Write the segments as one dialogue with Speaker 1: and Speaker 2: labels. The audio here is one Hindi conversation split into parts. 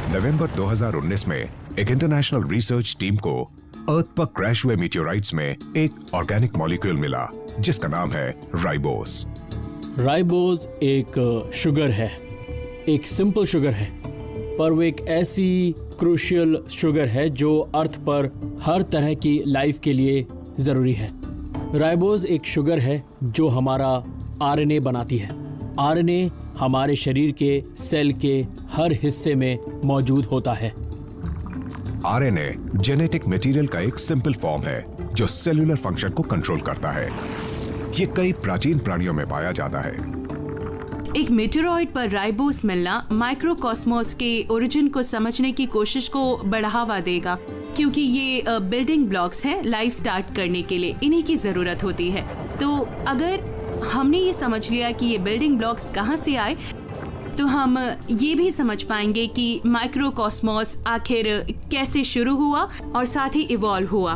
Speaker 1: नवंबर 2019 में एक इंटरनेशनल रिसर्च टीम को अर्थ पर क्रैश हुए मीटियोराइट्स में एक ऑर्गेनिक मॉलिक्यूल मिला जिसका नाम है राइबोस।
Speaker 2: राइबोस एक शुगर है, एक सिंपल शुगर है, पर वो एक ऐसी क्रूशियल शुगर है जो अर्थ पर हर तरह की लाइफ के लिए ज़रूरी है। राइबोस एक शुगर है जो हमारा आरएनए बनाती है। आरएनए हमारे शरीर के सेल के हर हिस्से में मौजूद होता है।
Speaker 1: आरएनए जेनेटिक मटेरियल का एक सिंपल फॉर्म है जो सेल्यूलर फंक्शन को कंट्रोल करता है। ये कई प्राचीन प्राणियों में पाया जाता है।
Speaker 3: एक मेटेरॉइड पर राइबोस मिलना माइक्रोकॉस्मोस के ओरिजिन को समझने की कोशिश को बढ़ावा देगा, क्योंकि ये बिल्डिंग ब्लॉक्स हैं लाइफ स्टार्ट करने के लिए, इन्हीं की जरूरत होती है। तो अगर हमने ये समझ लिया कि ये बिल्डिंग ब्लॉक्स कहाँ से आए, तो हम ये भी समझ पाएंगे कि माइक्रोकॉस्मोस आखिर कैसे शुरू हुआ और साथ ही इवॉल्व हुआ।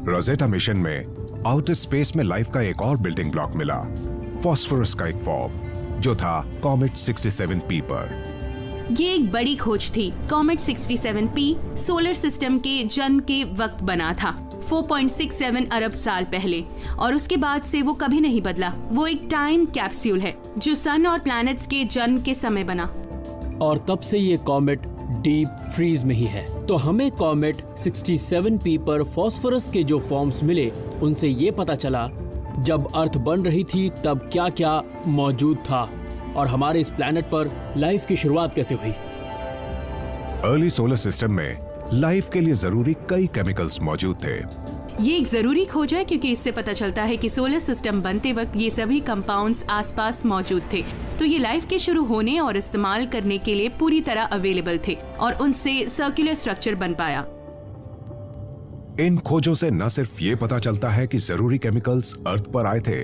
Speaker 1: रोजेटा मिशन में आउटर स्पेस में लाइफ का एक और बिल्डिंग ब्लॉक मिला, फास्फोरस का एक फॉर्म जो था कॉमेट 67P पर।
Speaker 3: ये एक बड़ी खोज थी। कॉमेट 67P सोलर सिस्टम के जन्म के वक्त बना था, 4.67 अरब साल पहले, और उसके बाद से वो कभी नहीं बदला। वो एक टाइम कैप्सूल है जो सन और प्लैनेट्स के जन्म के समय बना,
Speaker 2: और तब से ये कॉमेट डीप फ्रीज में ही है। तो हमें कॉमेट 67P पर फास्फोरस के जो फॉर्म्स मिले, उनसे ये पता चला जब अर्थ बन रही थी तब क्या क्या मौजूद था और हमारे इस प्लैनेट पर लाइफ की शुरुआत कैसे हुई।
Speaker 1: अर्ली सोलर सिस्टम में लाइफ के लिए जरूरी कई केमिकल्स मौजूद थे।
Speaker 3: ये एक जरूरी खोज है क्योंकि इससे पता चलता है कि सोलर सिस्टम बनते वक्त ये सभी कंपाउंड्स आसपास मौजूद थे, तो ये लाइफ के शुरू होने और इस्तेमाल करने के लिए पूरी तरह अवेलेबल थे और उनसे सर्कुलर स्ट्रक्चर बन पाया।
Speaker 1: इन खोजों से न सिर्फ ये पता चलता है कि जरूरी केमिकल्स अर्थ पर आए थे,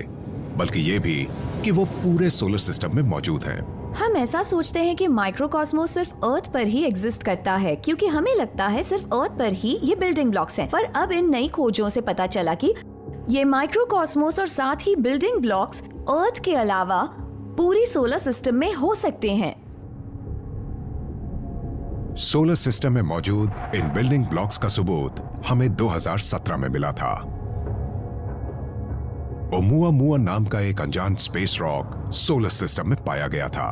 Speaker 1: बल्कि ये भी कि वो पूरे सोलर सिस्टम में मौजूद हैं।
Speaker 4: हम ऐसा सोचते हैं कि माइक्रोकॉस्मोस सिर्फ अर्थ पर ही एग्जिस्ट करता है, क्योंकि हमें लगता है सिर्फ अर्थ पर ही ये बिल्डिंग ब्लॉक्स हैं। पर अब इन नई खोजों से पता चला कि ये माइक्रोकॉस्मोस और साथ ही बिल्डिंग ब्लॉक्स अर्थ के अलावा पूरी सोलर सिस्टम में हो सकते हैं।
Speaker 1: सोलर सिस्टम में मौजूद इन बिल्डिंग ब्लॉक्स का सबूत हमें 2017 में मिला था। ओमुआमुआ नाम का एक अनजान स्पेस रॉक सोलर सिस्टम में पाया गया था।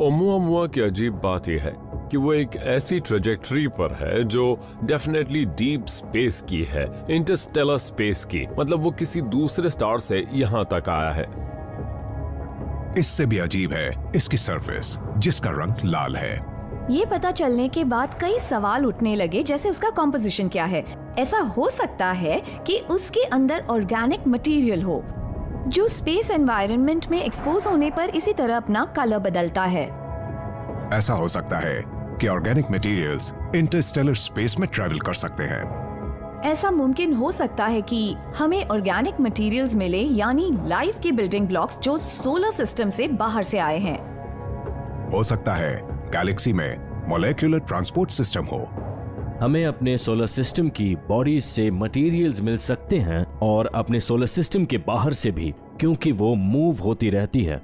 Speaker 5: ओमुआमुआ की अजीब बात यह है कि वो एक ऐसी ट्रेजेक्टरी पर है जो डेफिनेटली डीप स्पेस की है, इंटरस्टेलर स्पेस की, मतलब वो किसी दूसरे स्टार से यहाँ तक आया है।
Speaker 1: इससे भी अजीब है इसकी सरफेस जिसका रंग लाल है।
Speaker 4: ये पता चलने के बाद कई सवाल उठने लगे, जैसे उसका कॉम्पोजिशन क्या है। ऐसा हो सकता है कि उसके अंदर ऑर्गेनिक मटेरियल हो जो स्पेस एनवायरनमेंट में एक्सपोज होने पर इसी तरह अपना कलर बदलता है।
Speaker 1: ऐसा हो सकता है कि ऑर्गेनिक मटेरियल्स इंटरस्टेलर स्पेस में ट्रैवल कर सकते हैं।
Speaker 4: ऐसा मुमकिन हो सकता है कि हमें ऑर्गेनिक मटेरियल्स मिले, यानी लाइफ के बिल्डिंग ब्लॉक्स जो सोलर सिस्टम से बाहर से आए हैं।
Speaker 1: हो सकता है गैलेक्सी में मॉलिक्यूलर ट्रांसपोर्ट सिस्टम हो।
Speaker 6: हमें अपने सोलर सिस्टम की बॉडीज से मटेरियल्स मिल सकते हैं और अपने सोलर सिस्टम के बाहर से भी, क्योंकि वो मूव होती रहती है।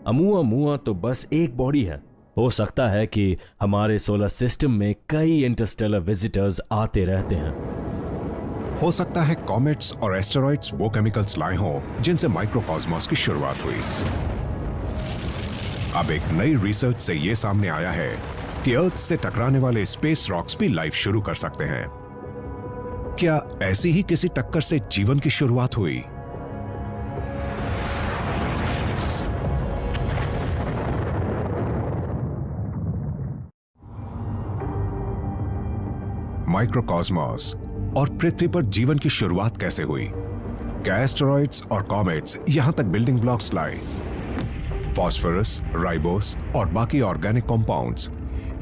Speaker 6: ओमुआमुआ तो बस एक बॉडी है। हो सकता है कि हमारे सोलर सिस्टम में कई इंटरस्टेलर विजिटर्स आते रहते हैं।
Speaker 1: हो सकता है कॉमेट्स और एस्टेरॉइड्स वो केमिकल्स लाए हों जिनसे माइक्रोकॉस्मोस की शुरुआत हुई। अब एक नई रिसर्च से ये सामने आया है कि अर्थ से टकराने वाले स्पेस रॉक्स भी लाइफ शुरू कर सकते हैं। क्या ऐसी ही किसी टक्कर से जीवन की शुरुआत हुई? माइक्रोकॉस्मोस और पृथ्वी पर जीवन की शुरुआत कैसे हुई? क्या एस्टेरॉइड्स और कॉमेट्स यहां तक बिल्डिंग ब्लॉक्स लाए? फास्फोरस, राइबोस और बाकी ऑर्गेनिक कंपाउंड्स,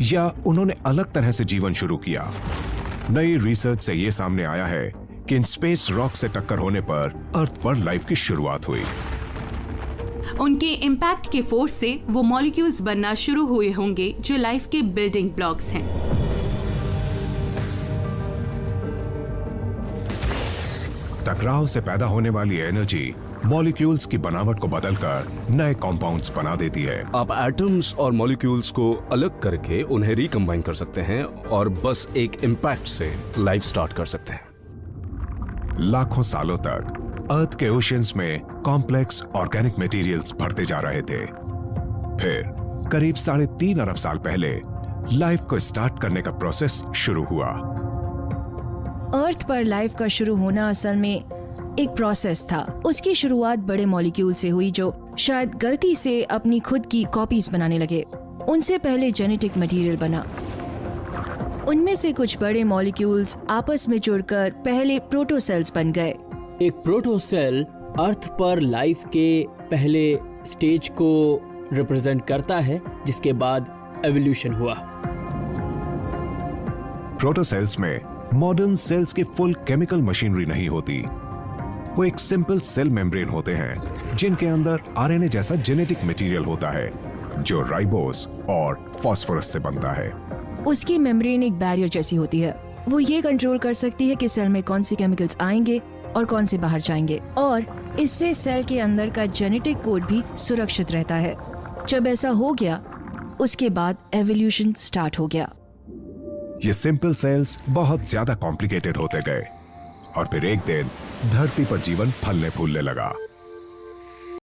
Speaker 1: या उन्होंने अलग तरह से जीवन शुरू किया? नई रिसर्च से यह सामने आया है कि इन स्पेस रॉक से टक्कर होने पर अर्थ पर लाइफ की शुरुआत हुई।
Speaker 3: उनके इम्पैक्ट के फोर्स से वो मॉलिक्यूल्स बनना शुरू हुए होंगे जो लाइफ के बिल्डिंग ब्लॉक्स हैं।
Speaker 1: टकराव से पैदा होने वाली एनर्जी मॉलिक्यूल्स की बनावट को बदलकर नए कॉम्पाउंड्स बना देती है।
Speaker 7: आप एटम्स और मॉलिक्यूल्स को अलग करके उन्हें रिकम्बाइन कर सकते हैं और बस एक इम्पैक्ट से लाइफ स्टार्ट कर सकते हैं।
Speaker 1: लाखों सालों तक अर्थ के ओशियंस में कॉम्प्लेक्स ऑर्गेनिक मटेरियल्स बढ़ते जा रहे थे। फिर करीब 3.5 अरब साल पहले लाइफ को स्टार्ट करने का प्रोसेस शुरू हुआ।
Speaker 8: अर्थ पर लाइफ का शुरू होना असल में एक प्रोसेस था। उसकी शुरुआत बड़े मॉलिक्यूल से हुई जो शायद गलती से अपनी खुद की कॉपीज बनाने लगे। उनसे पहले जेनेटिक मटेरियल बना। उनमें से कुछ बड़े मॉलिक्यूल्स आपस में जुड़कर पहले प्रोटोसेल्स बन गए।
Speaker 2: एक प्रोटोसेल अर्थ पर लाइफ के पहले स्टेज को रिप्रेजेंट करता है, जिसके बाद एवोल्यूशन हुआ।
Speaker 1: प्रोटोसेल्स में मॉडर्न सेल्स की फुल केमिकल मशीनरी नहीं होती। वो एक सिंपल सेल मेम्ब्रेन होते हैं जिनके अंदर आरएनए जैसा जेनेटिक मटेरियल होता है जो राइबोस और फास्फोरस से बनता है।
Speaker 8: उसकी मेम्ब्रेन एक बैरियर जैसी होती है। वो ये कंट्रोल कर सकती है कि सेल में कौन से केमिकल्स आएंगे और कौन से बाहर जाएंगे, और इससे सेल के अंदर का जेनेटिक कोड भी सुरक्षित रहता है। जब ऐसा हो गया, उसके बाद एवोल्यूशन स्टार्ट हो गया।
Speaker 1: ये सिंपल सेल्स बहुत ज्यादा कॉम्प्लिकेटेड होते गए और फिर एक दिन धरती पर जीवन फलने फूलने लगा।